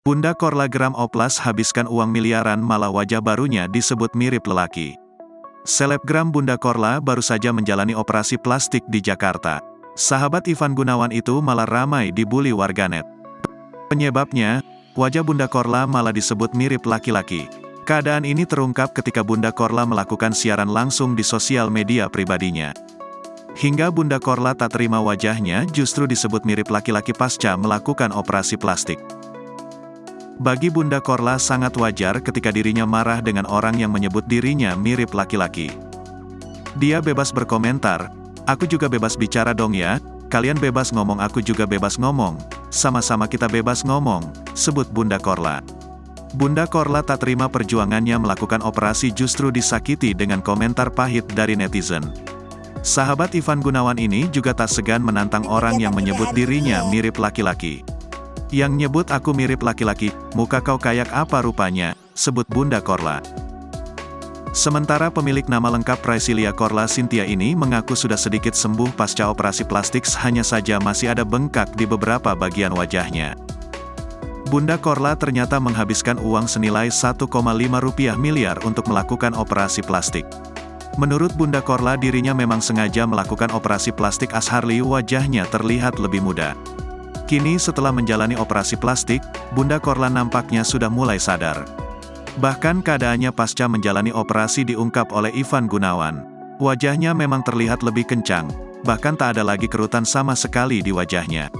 Bunda Korla geram oplas habiskan uang miliaran malah wajah barunya disebut mirip lelaki. Selebgram Bunda Korla baru saja menjalani operasi plastik di Jakarta. Sahabat Ivan Gunawan itu malah ramai dibully warganet. Penyebabnya, wajah Bunda Korla malah disebut mirip laki-laki. Keadaan ini terungkap ketika Bunda Korla melakukan siaran langsung di sosial media pribadinya. Hingga Bunda Korla tak terima wajahnya justru disebut mirip laki-laki pasca melakukan operasi plastik. Bagi Bunda Korla sangat wajar ketika dirinya marah dengan orang yang menyebut dirinya mirip laki-laki. Dia bebas berkomentar, "Aku juga bebas bicara dong ya, kalian bebas ngomong aku juga bebas ngomong, sama-sama kita bebas ngomong," sebut Bunda Korla. Bunda Korla tak terima perjuangannya melakukan operasi justru disakiti dengan komentar pahit dari netizen. Sahabat Ivan Gunawan ini juga tak segan menantang orang yang menyebut dirinya mirip laki-laki. "Yang nyebut aku mirip laki-laki, muka kau kayak apa rupanya," sebut Bunda Korla. Sementara pemilik nama lengkap Praisilia Korla Cynthia ini mengaku sudah sedikit sembuh pasca operasi plastik, hanya saja masih ada bengkak di beberapa bagian wajahnya. Bunda Korla ternyata menghabiskan uang senilai 1,5 miliar untuk melakukan operasi plastik. Menurut Bunda Korla dirinya memang sengaja melakukan operasi plastik Asharli wajahnya terlihat lebih muda. Kini setelah menjalani operasi plastik, Bunda Korla nampaknya sudah mulai sadar. Bahkan keadaannya pasca menjalani operasi diungkap oleh Ivan Gunawan. Wajahnya memang terlihat lebih kencang, bahkan tak ada lagi kerutan sama sekali di wajahnya.